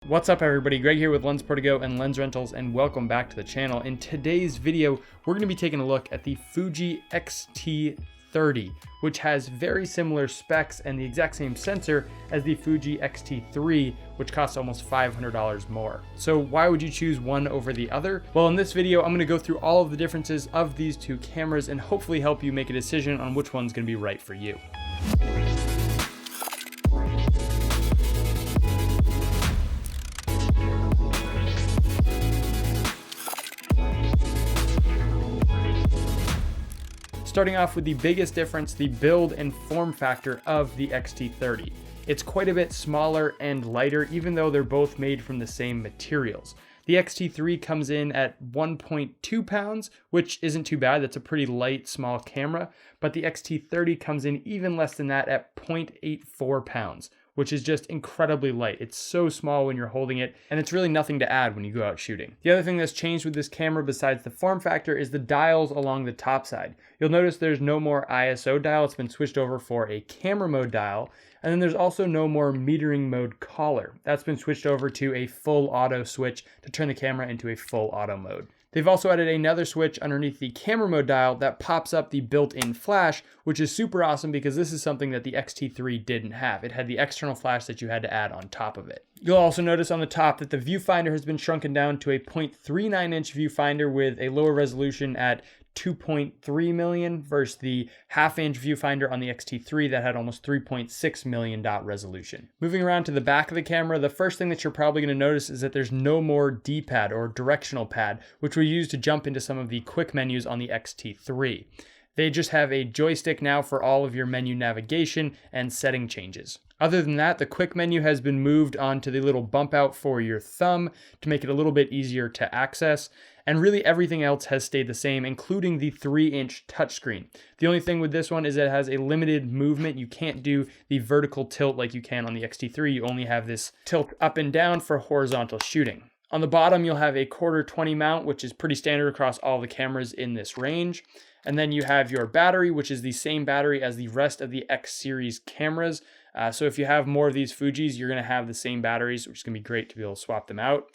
What's up everybody, Greg here with Lensprotogo and Lens Rentals, and welcome back to the channel. In today's video, we're going to be taking a look at the Fuji X-T30, which has very similar specs and the exact same sensor as the Fuji X-T3, which costs almost $500 more. So why would you choose one over the other? Well, in this video, I'm going to go through all of the differences of these two cameras and hopefully help you make a decision on which one's going to be right for you. Starting off with the biggest difference, the build and form factor of the X-T30. It's quite a bit smaller and lighter, even though they're both made from the same materials. The X-T3 comes in at 1.2 pounds, which isn't too bad. That's a pretty light, small camera. But the X-T30 comes in even less than that at 0.84 pounds, which is just incredibly light. It's so small when you're holding it, and it's really nothing to add when you go out shooting. The other thing that's changed with this camera besides the form factor is the dials along the top side. You'll notice there's no more ISO dial. It's been switched over for a camera mode dial. And then there's also no more metering mode collar. That's been switched over to a full auto switch to turn the camera into a full auto mode. They've also added another switch underneath the camera mode dial that pops up the built-in flash, which is super awesome because this is something that the X-T3 didn't have. It had the external flash that you had to add on top of it. You'll also notice on the top that the viewfinder has been shrunken down to a 0.39-inch viewfinder with a lower resolution at 2.3 million versus the half-inch viewfinder on the X-T3 that had almost 3.6 million dot resolution. Moving around to the back of the camera, the first thing that you're probably going to notice is that there's no more D-pad or directional pad, which we use to jump into some of the quick menus on the X-T3. They just have a joystick now for all of your menu navigation and setting changes. Other than that, the quick menu has been moved onto the little bump out for your thumb to make it a little bit easier to access. And really everything else has stayed the same, including the 3-inch touchscreen. The only thing with this one is that it has a limited movement. You can't do the vertical tilt like you can on the X-T3. You only have this tilt up and down for horizontal shooting. On the bottom, you'll have a 1/4-20 mount, which is pretty standard across all the cameras in this range. And then you have your battery, which is the same battery as the rest of the X series cameras. So if you have more of these Fujis, you're going to have the same batteries, which is going to be great to be able to swap them out.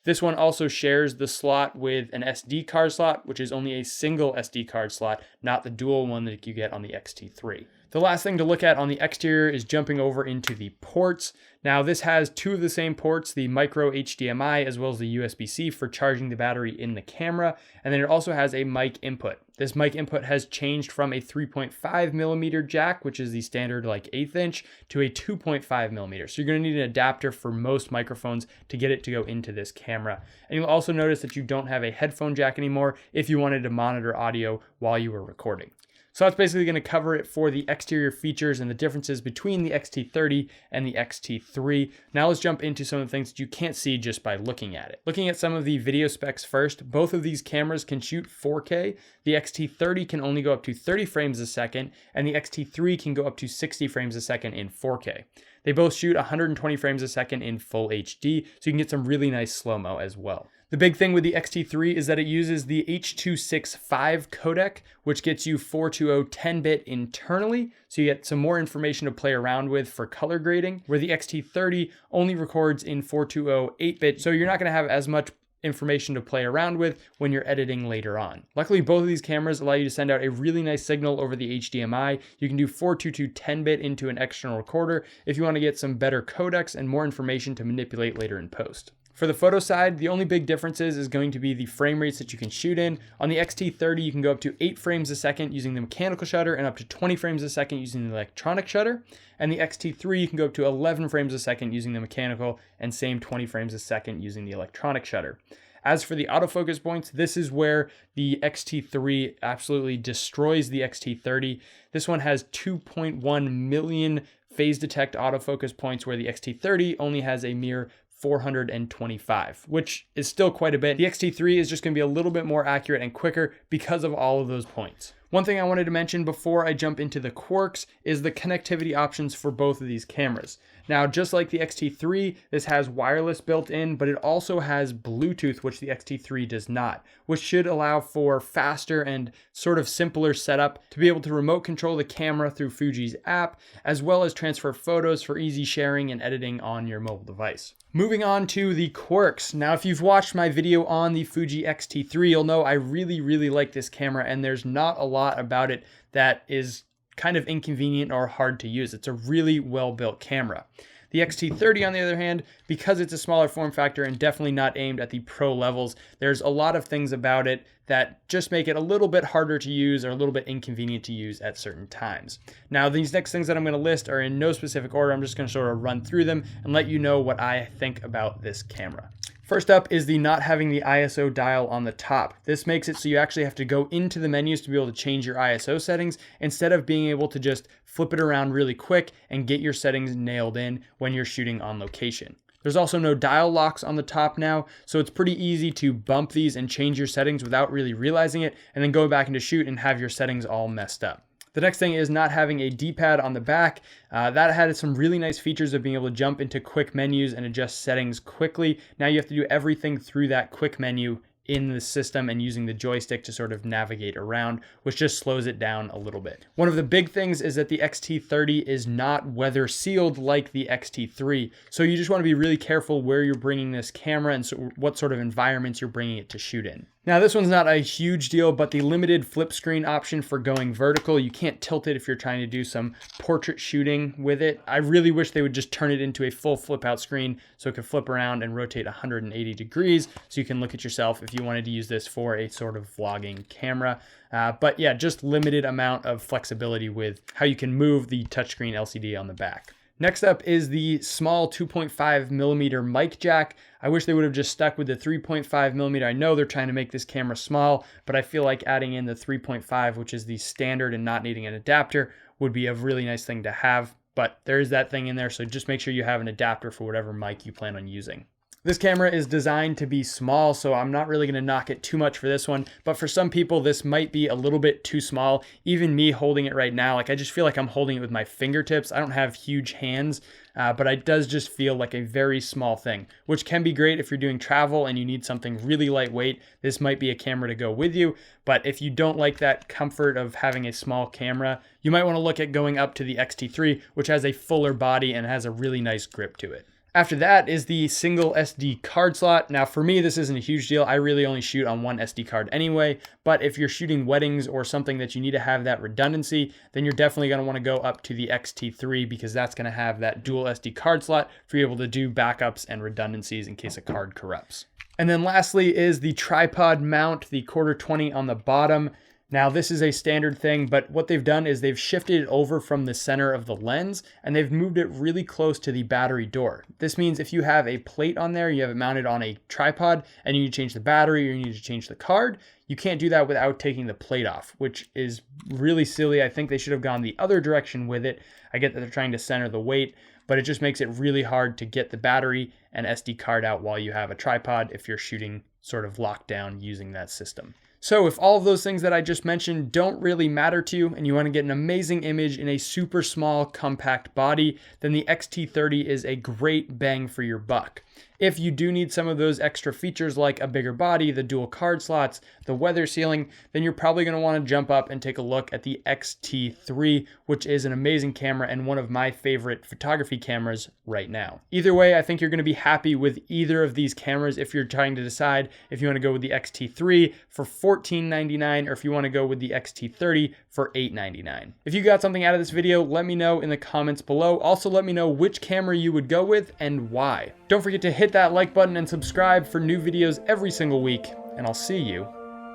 This one also shares the slot with an SD card slot, which is only a single SD card slot, not the dual one that you get on the X-T3. The last thing to look at on the exterior is jumping over into the ports. Now this has two of the same ports, the micro HDMI as well as the USB-C for charging the battery in the camera. And then it also has a mic input. This mic input has changed from a 3.5 millimeter jack, which is the standard like 1/8 inch, to a 2.5 millimeter. So you're going to need an adapter for most microphones to get it to go into this camera. And you'll also notice that you don't have a headphone jack anymore if you wanted to monitor audio while you were recording. So that's basically going to cover it for the exterior features and the differences between the X-T30 and the X-T3. Now let's jump into some of the things that you can't see just by looking at it. Looking at some of the video specs first, both of these cameras can shoot 4K. The X-T30 can only go up to 30 frames a second, and the X-T3 can go up to 60 frames a second in 4K. They both shoot 120 frames a second in full HD, so you can get some really nice slow-mo as well. The big thing with the X-T3 is that it uses the H.265 codec, which gets you 420 10-bit internally, so you get some more information to play around with for color grading, where the X-T30 only records in 420 8-bit, so you're not going to have as much information to play around with when you're editing later on. Luckily, both of these cameras allow you to send out a really nice signal over the HDMI. You can do 422 10-bit into an external recorder if you want to get some better codecs and more information to manipulate later in post. For the photo side, the only big difference is going to be the frame rates that you can shoot in. On the X-T30, you can go up to 8 frames a second using the mechanical shutter and up to 20 frames a second using the electronic shutter. And the X-T3, you can go up to 11 frames a second using the mechanical and same 20 frames a second using the electronic shutter. As for the autofocus points, this is where the X-T3 absolutely destroys the X-T30. This one has 2.1 million phase detect autofocus points, where the X-T30 only has a mere 425, which is still quite a bit. The X-T3 is just going to be a little bit more accurate and quicker because of all of those points. One thing I wanted to mention before I jump into the Quirks is the connectivity options for both of these cameras. Now, just like the X-T3, this has wireless built in, but it also has Bluetooth, which the X-T3 does not, which should allow for faster and sort of simpler setup to be able to remote control the camera through Fuji's app, as well as transfer photos for easy sharing and editing on your mobile device. Moving on to the Quirks. Now, if you've watched my video on the Fuji X-T3, you'll know I really like this camera, and there's not a lot about it that is kind of inconvenient or hard to use. It's a really well-built camera. The X-T30, on the other hand, because it's a smaller form factor and definitely not aimed at the pro levels, there's a lot of things about it that just make it a little bit harder to use or a little bit inconvenient to use at certain times. Now, these next things that I'm going to list are in no specific order. I'm just going to sort of run through them and let you know what I think about this camera. First up is the not having the ISO dial on the top. This makes it so you actually have to go into the menus to be able to change your ISO settings instead of being able to just flip it around really quick and get your settings nailed in when you're shooting on location. There's also no dial locks on the top now, so it's pretty easy to bump these and change your settings without really realizing it, and then go back into shoot and have your settings all messed up. The next thing is not having a D-pad on the back. That had some really nice features of being able to jump into quick menus and adjust settings quickly. Now you have to do everything through that quick menu in the system and using the joystick to sort of navigate around, which just slows it down a little bit. One of the big things is that the X-T30 is not weather sealed like the X-T3. So you just want to be really careful where you're bringing this camera and what sort of environments you're bringing it to shoot in. Now, this one's not a huge deal, but the limited flip screen option for going vertical, you can't tilt it if you're trying to do some portrait shooting with it. I really wish they would just turn it into a full flip out screen so it could flip around and rotate 180 degrees so you can look at yourself if you wanted to use this for a sort of vlogging camera. But yeah, just limited amount of flexibility with how you can move the touchscreen LCD on the back. Next up is the small 2.5mm mic jack. I wish they would have just stuck with the 3.5mm. I know they're trying to make this camera small, but I feel like adding in the 3.5, which is the standard and not needing an adapter, would be a really nice thing to have. But there is that thing in there, so just make sure you have an adapter for whatever mic you plan on using. This camera is designed to be small, so I'm not really going to knock it too much for this one, but for some people this might be a little bit too small. Even me holding it right now, like I just feel like I'm holding it with my fingertips. I don't have huge hands, but it does just feel like a very small thing, which can be great if you're doing travel and you need something really lightweight. This might be a camera to go with you, but if you don't like that comfort of having a small camera, you might want to look at going up to the X-T3, which has a fuller body and has a really nice grip to it. After that is the single SD card slot. Now for me, this isn't a huge deal. I really only shoot on one SD card anyway, but if you're shooting weddings or something that you need to have that redundancy, then you're definitely gonna wanna go up to the X-T3 because that's gonna have that dual SD card slot for you able to do backups and redundancies in case a card corrupts. And then lastly is the tripod mount, the 1/4-20 on the bottom. Now this is a standard thing, but what they've done is they've shifted it over from the center of the lens and they've moved it really close to the battery door. This means if you have a plate on there, you have it mounted on a tripod and you need to change the battery or you need to change the card, you can't do that without taking the plate off, which is really silly. I think they should have gone the other direction with it. I get that they're trying to center the weight, but it just makes it really hard to get the battery and SD card out while you have a tripod if you're shooting sort of locked down using that system. So if all of those things that I just mentioned don't really matter to you and you want to get an amazing image in a super small compact body, then the X-T30 is a great bang for your buck. If you do need some of those extra features like a bigger body, the dual card slots, the weather sealing, then you're probably going to want to jump up and take a look at the X-T3, which is an amazing camera and one of my favorite photography cameras right now. Either way, I think you're going to be happy with either of these cameras if you're trying to decide if you want to go with the X-T3 for $14.99 or if you want to go with the X-T30 for $8.99. If you got something out of this video, let me know in the comments below. Also, let me know which camera you would go with and why. Don't forget to hit that like button and subscribe for new videos every single week, and I'll see you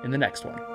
in the next one.